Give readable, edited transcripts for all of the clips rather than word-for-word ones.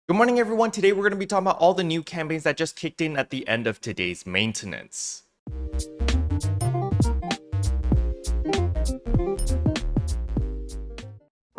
Good morning, everyone. Today we're going to be talking about all the new campaigns that just kicked in at the end of today's maintenance.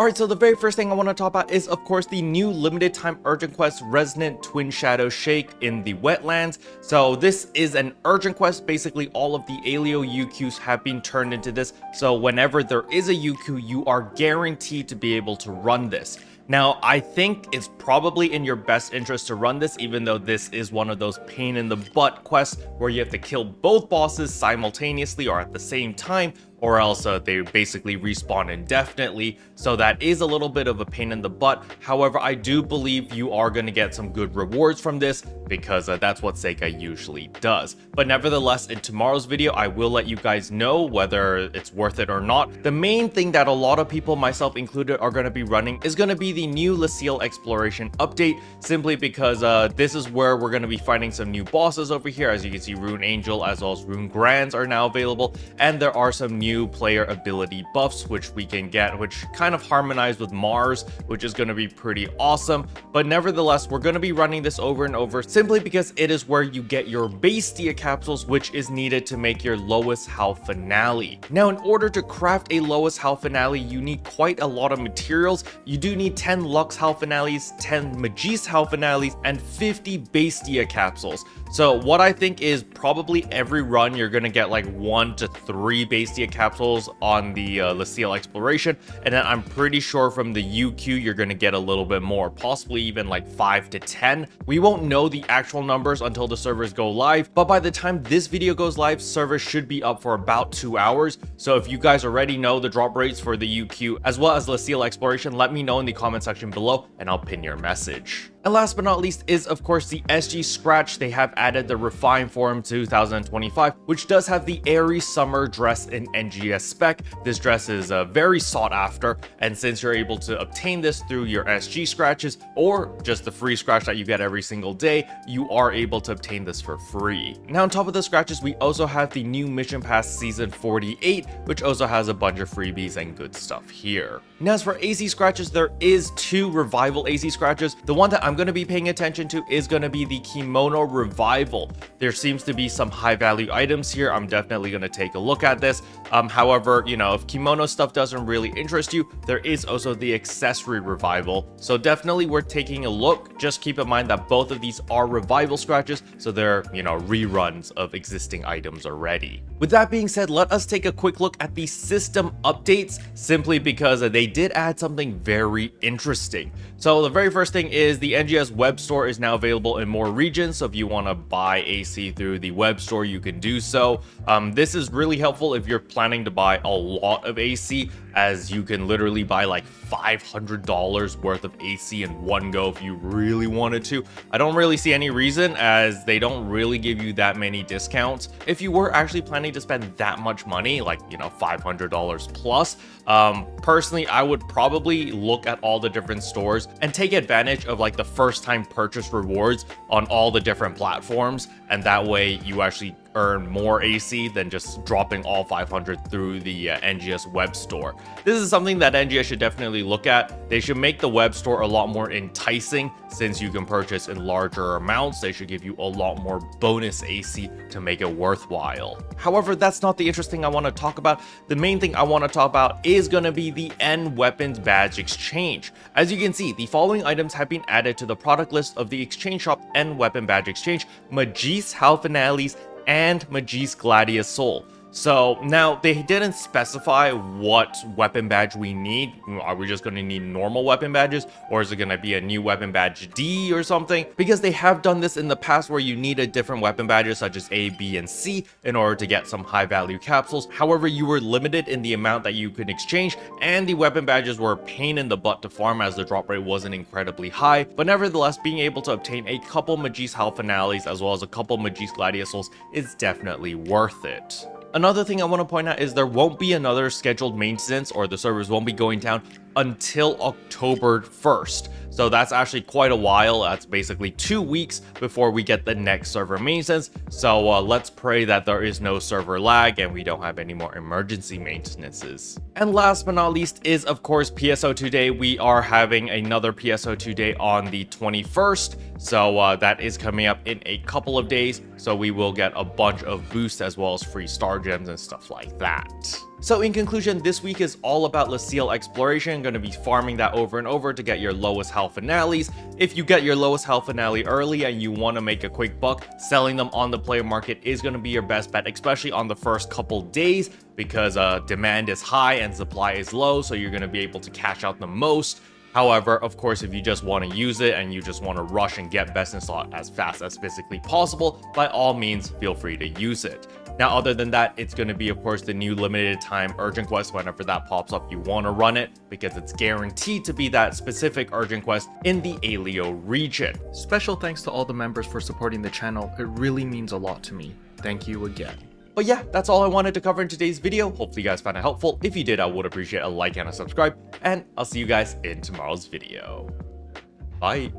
Alright, so the very first thing I want to talk about is, of course, the new limited time urgent quest Resonant Twin Shadow Shake in the Wetlands. So this is an urgent quest. Basically, all of the Alio UQs have been turned into this. So whenever there is a UQ, you are guaranteed to be able to run this. Now, I think it's probably in your best interest to run this, even though this is one of those pain in the butt quests where you have to kill both bosses simultaneously or at the same time, or else they basically respawn indefinitely. So that is a little bit of a pain in the butt. However, I do believe you are going to get some good rewards from this because that's what Sega usually does. But nevertheless, in tomorrow's video, I will let you guys know whether it's worth it or not. The main thing that a lot of people, myself included, are going to be running is going to be the new Leciel exploration update, simply because this is where we're going to be fighting some new bosses over here. As you can see, Rune Angel as well as Rune Grands are now available, and there are some new player ability buffs which we can get, which kind of harmonize with Mars, which is going to be pretty awesome. But nevertheless, we're going to be running this over and over simply because it is where you get your base Dia capsules, which is needed to make your lowest Hal finale. Now, in order to craft a lowest Hal finale, you need quite a lot of materials. You do need 10 Lux Hal finales, 10 Majis Hal finales, and 50 base Dia capsules. So what I think is probably every run you're going to get like 1 to 3 base Dia capsules on the Leciel exploration, and then I'm pretty sure from the UQ you're going to get a little bit more, possibly even like 5 to 10. We won't know the actual numbers until the servers go live, but by the time this video goes live, servers should be up for about 2 hours. So if you guys already know the drop rates for the UQ as well as Leciel exploration, let me know in the comment section below and I'll pin your message. And last but not least is, of course, the SG Scratch. They have added the Refine Form 2025, which does have the Airy Summer dress in NGS spec. This dress is very sought after, and since you're able to obtain this through your SG Scratches or just the free scratch that you get every single day, you are able to obtain this for free. Now, on top of the scratches, we also have the new Mission Pass Season 48, which also has a bunch of freebies and good stuff here. Now, as for AC Scratches, there is 2 Revival AC Scratches. The one that I'm going to be paying attention to is going to be the Kimono Revival. There seems to be some high value items here. I'm definitely going to take a look at this. However, you know, if kimono stuff doesn't really interest you, there is also the Accessory Revival. So definitely worth taking a look. Just keep in mind that both of these are Revival Scratches, so they're, you know, reruns of existing items already. With that being said, let us take a quick look at the system updates, simply because they did add something very interesting. So the very first thing is the NGS web store is now available in more regions. So if you want to buy AC through the web store, you can do so. This is really helpful if you're planning to buy a lot of AC, as you can literally buy like $500 worth of AC in one go if you really wanted to. I don't really see any reason, as they don't really give you that many discounts. If you were actually planning to spend that much money, like, you know, $500 plus, personally, I would probably look at all the different stores and take advantage of like the first time purchase rewards on all the different platforms, and that way you actually earn more AC than just dropping all 500 through the NGS web store. This is something that NGS should definitely look at. They should make the web store a lot more enticing, since you can purchase in larger amounts. They should give you a lot more bonus AC to make it worthwhile. However, that's not the interesting I want to talk about. The main thing I want to talk about is going to be the N Weapons Badge Exchange. As you can see, the following items have been added to the product list of the exchange shop N Weapon Badge Exchange: Majis Hal Finales and Majis Gladius Soul. So now they didn't specify what weapon badge we need. Are we just going to need normal weapon badges, or is it going to be a new weapon badge D or something? Because they have done this in the past where you needed different weapon badges such as A, B, and C in order to get some high value capsules. However, you were limited in the amount that you could exchange, and the weapon badges were a pain in the butt to farm as the drop rate wasn't incredibly high. But nevertheless, being able to obtain a couple Majis Hal Finales as well as a couple Majis Gladius Souls is definitely worth it. Another thing I want to point out is there won't be another scheduled maintenance, or the servers won't be going down until October 1st. So that's actually quite a while. That's basically 2 weeks before we get the next server maintenance. So let's pray that there is no server lag and we don't have any more emergency maintenances. And last but not least is, of course, PSO2 day. We are having another PSO2 day on the 21st. So that is coming up in a couple of days. So we will get a bunch of boosts as well as free star gems and stuff like that. So in conclusion, this week is all about Leciel exploration. Going to be farming that over and over to get your lowest health finales. If you get your lowest health finale early and you want to make a quick buck, selling them on the player market is going to be your best bet, especially on the first couple days, because demand is high and supply is low, so you're going to be able to cash out the most. However, of course, if you just want to use it and you just want to rush and get best in slot as fast as physically possible, by all means, feel free to use it. Now, other than that, it's going to be, of course, the new limited time urgent quest. Whenever that pops up, you want to run it because it's guaranteed to be that specific urgent quest in the Aleo region. Special thanks to all the members for supporting the channel. It really means a lot to me. Thank you again. But yeah, that's all I wanted to cover in today's video. Hopefully you guys found it helpful. If you did, I would appreciate a like and a subscribe, and I'll see you guys in tomorrow's video. Bye.